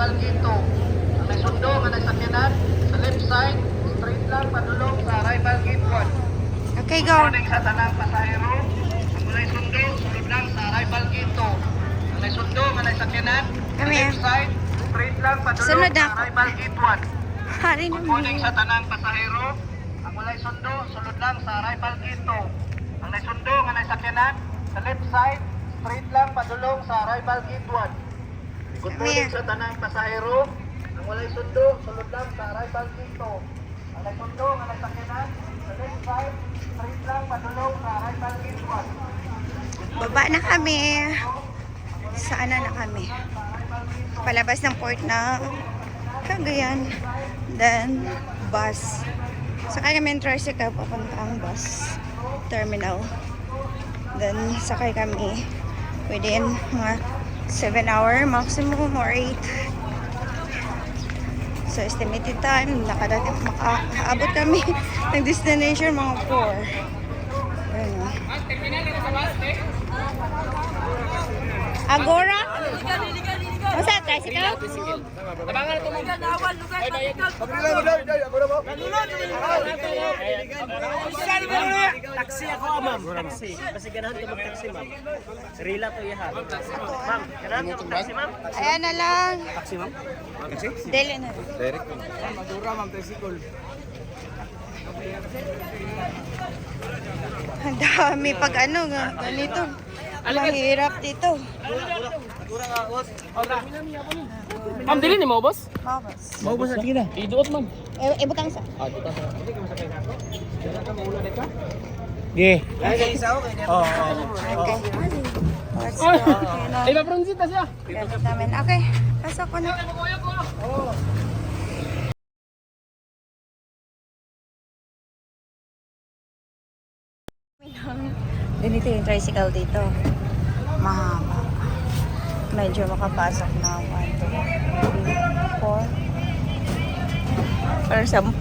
Balquito. Ang may sundo nga nagsakyanan sa left side, straight lang padulong sa arrival gate 1. Okay, go. Morning sa tanang pasahero. Ang may sundo, sulod lang sa arrival gate 2. Ang may sundo nga nagsakyanan sa Come left here. side, straight lang padulong Sunod sa ako. arrival gate 1. Hari Good naman. morning sa tanang pasahero. Ang walay sundo, sulod lang sa arrival gate 2. Ang naisundo nga nagsakyanan sa left side, straight lang padulong sa arrival gate 1. Good morning sa tanang pasahero. Ang walay sundo, sulod lang sa arrival gate 2. Ang naisundo nga nagsakyanan sa left side, straight lang padulong sa arrival gate 1. Baba na kami. Saan na kami? Palabas ng port na Cagayan. Then, bus. Sakay kami ng tricycle papuntang bus terminal. Then, sakay kami within mga 7 hour maximum or 8. So, estimated time, makaabot kami ng destination mga 4. Ayun. Agora? Masa tricycle? Tabangan ito mo. Taxi ako, ma'am. Taxi. Kasi ganahan ko mag-taxi, ma'am. Rila to yaha. Ma'am, ganahan ko mag-taxi, ma'am. Ayan na lang. Taxi, ma'am. Taxi? Dili na. Direct. Madura, ma'am. Tricycle. Ang dami pag ano, ganito. Mahirap dito. Ma'am, dili ni mo, boss? Maubos. Maubos na, sige na. Iduot, ma'am. Ibutang sa. Yeah. Okay. Let's go. Ay, ma-bronzita siya. Gamit namin. Okay. Pasok ko na. Ganito yung tricycle dito. Mahaba. Medyo makapasok na 1, 2, 3, 4. Or 10.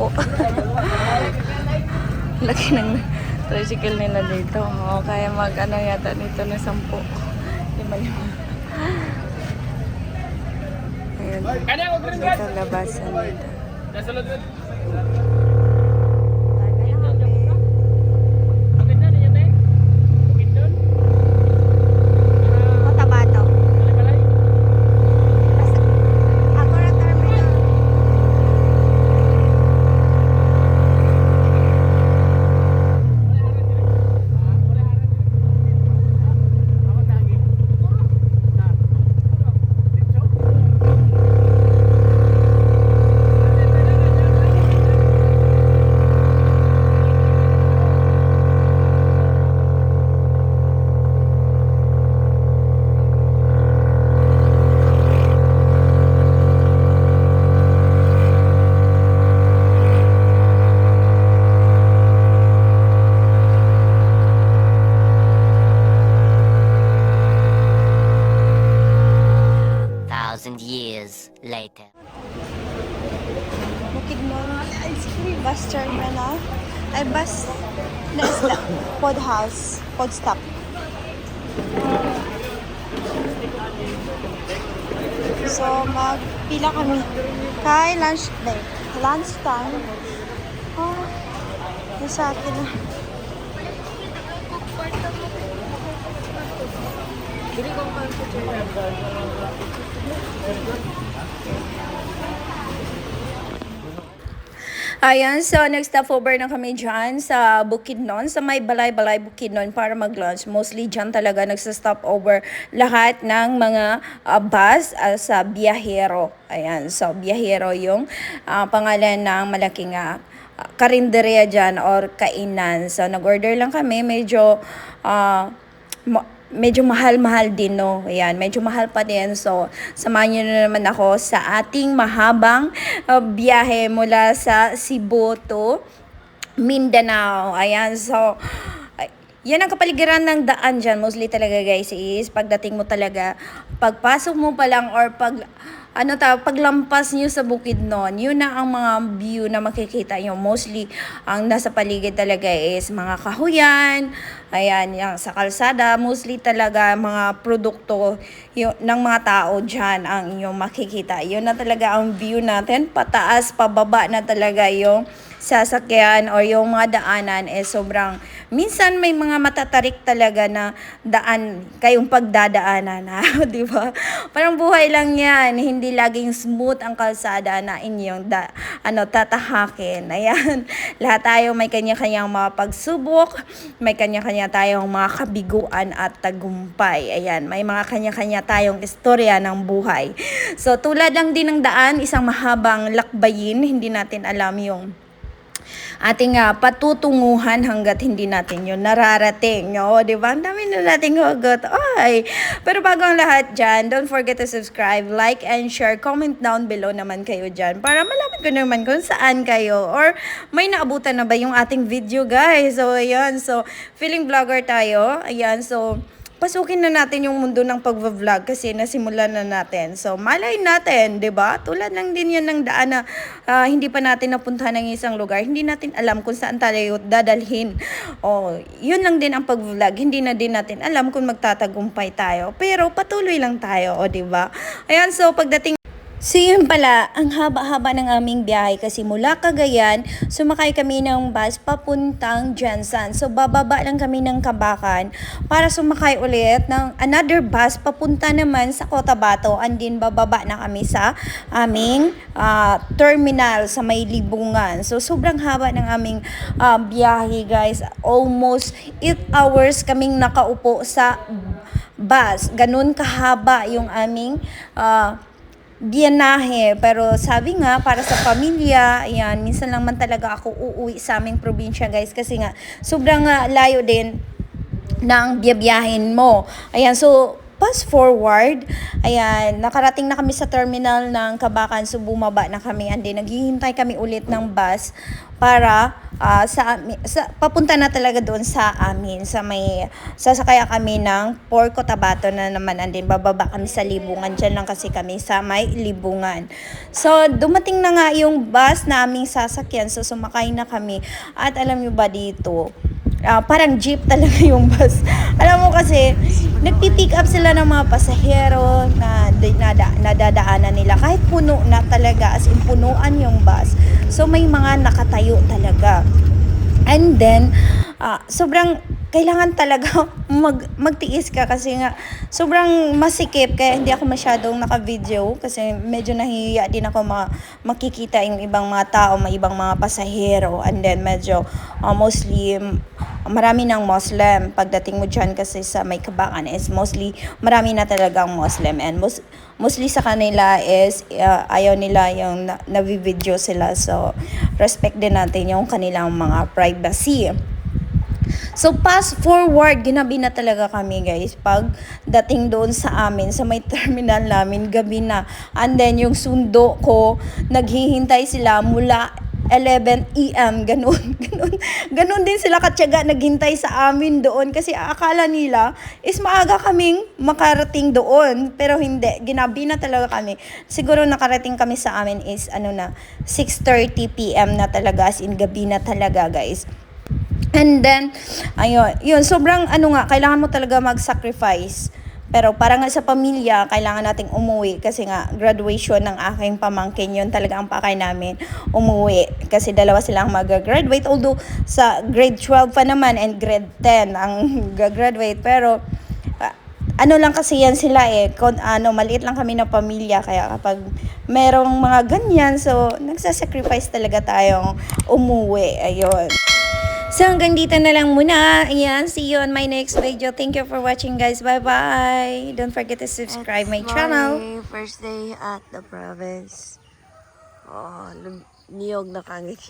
Laki ng tricycle nila dito. O, kaya mag-ano yata dito na 10. Lima-lima. Ayun. Kanya ako, green gas. Ito labasan dito. Nasa loob. Years later. Bukidnon Ice Cream Bus Terminal. Ay, bus na stop. Pod house. Pod stop. So, magpila kami. Kay lunch break. Lunch time. Oh, yung sa akin na. Ayan, so next stop over na kami dyan sa Bukidnon, sa may Balay-Balay Bukidnon para mag-lunch. Mostly dyan talaga nagsa-stop over lahat ng mga bus sa Biyahero. Ayan, so Biyahero yung pangalan ng malaking karinderya dyan or kainan. So nag-order lang kami, medyo mahal-mahal din, no? Ayan, medyo mahal pa din. So, samahan nyo na naman ako sa ating mahabang biyahe mula sa Cebu to Mindanao. Ayan, so, yan ang kapaligiran ng daan dyan. Mostly talaga guys is pagdating mo talaga, pagpasok mo pa lang or paglampas nyo sa Bukidnon, yun na ang mga view na makikita nyo. Mostly, ang nasa paligid talaga is mga kahuyan, ayan, yung sa kalsada, mostly talaga mga produkto ng mga tao dyan ang inyong makikita. Yun na talaga ang view natin, pataas, pababa na talaga yung sasakyan or yung mga daanan sobrang, minsan may mga matatarik talaga na daan kayong pagdadaanan, di ba? Parang buhay lang yan, hindi laging smooth ang kalsada na inyong tatahakin. Ayan, lahat tayo may kanya-kanyang mga pagsubok, may kanya-kanya tayong mga kabiguan at tagumpay. Ayan, may mga kanya-kanya tayong istorya ng buhay. So, tulad lang din ng daan, isang mahabang lakbayin, hindi natin alam yung ating patutunguhan hanggat hindi natin yun nararating. O, diba? Ang dami na nating hugot. Ay! Pero bago ang lahat dyan, don't forget to subscribe, like, and share. Comment down below naman kayo dyan para malaman ko naman kung saan kayo or may naabutan na ba yung ating video, guys. So, ayan. So, feeling vlogger tayo. Ayan. So, pasukin na natin yung mundo ng pag-vlog kasi nasimulan na natin. So, malay natin, 'di ba? Tulad lang din 'yan ng daan na hindi pa natin napuntahan ng isang lugar. Hindi natin alam kung saan tayo dadalhin. Oh, 'yun lang din ang pag-vlog. Hindi na din natin alam kung magtatagumpay tayo. Pero patuloy lang tayo, 'di ba? Ayan, so pagdating so yun pala, ang haba-haba ng aming biyahe kasi mula Cagayan, sumakay kami ng bus papuntang Jensan. So bababa lang kami ng Kabakan para sumakay ulit ng another bus papunta naman sa Cotabato, and din bababa na kami sa aming terminal sa May Libungan. So sobrang haba ng aming biyahe, guys. Almost 8 hours kaming nakaupo sa bus. Ganun kahaba yung aming biyanahe. Pero sabi nga, para sa pamilya, ayan, minsan lang man talaga ako uuwi sa aming probinsya, guys, kasi nga sobrang layo din ng biyabiyahin mo. Ayan, so fast forward, ayan, nakarating na kami sa terminal ng Kabakan, so bumaba na kami, and then naghihintay kami ulit ng bus para papunta na talaga doon sa amin, sasakaya kami ng Port Cotabato na naman, and then bababa kami sa Libungan. Dyan lang kasi kami sa May Libungan. So, dumating na nga yung bus na aming sasakyan, so sumakay na kami, at alam nyo ba dito, parang jeep talaga yung bus. Alam mo kasi, nagpipick up sila ng mga pasahero na nadadaanan nila. Kahit puno na talaga, as in punuan yung bus. So, may mga nakatayo talaga. And then, sobrang kailangan talaga magtiis ka kasi nga sobrang masikip, kaya hindi ako masyadong naka-video kasi medyo nahihiya din ako makikita yung ibang mga tao, may ibang mga pasahero, and then medyo mostly marami ng Muslim pagdating mo dyan kasi sa May Kabakan is mostly marami na talagang Muslim, and mostly sa kanila is ayaw nila yung navi-video sila, so respect din natin yung kanilang mga privacy. So, fast forward, ginabi na talaga kami, guys. Pag dating doon sa amin, sa may terminal namin, gabi na. And then, yung sundo ko, naghihintay sila mula 11 AM, ganun. Ganun din sila katyaga naghintay sa amin doon kasi akala nila is maaga kaming makarating doon, pero hindi, ginabi na talaga kami. Siguro nakarating kami sa amin is 6:30 PM na talaga, as in gabi na talaga, guys. And then, ayun, yun, sobrang kailangan mo talaga mag-sacrifice. Pero para nga sa pamilya, kailangan nating umuwi kasi nga graduation ng aking pamangkin, yun talaga ang pakay namin, umuwi. Kasi dalawa silang mag-graduate, although sa grade 12 pa naman and grade 10 ang gagraduate. Pero lang kasi yan sila maliit lang kami na pamilya, kaya kapag merong mga ganyan, so nagsasacrifice talaga tayong umuwi. Ayun. So, hanggang dito na lang muna. Ayan, see you on my next video. Thank you for watching, guys. Bye-bye. Don't forget to subscribe my channel. First day at the province. Oh, niyog na kangit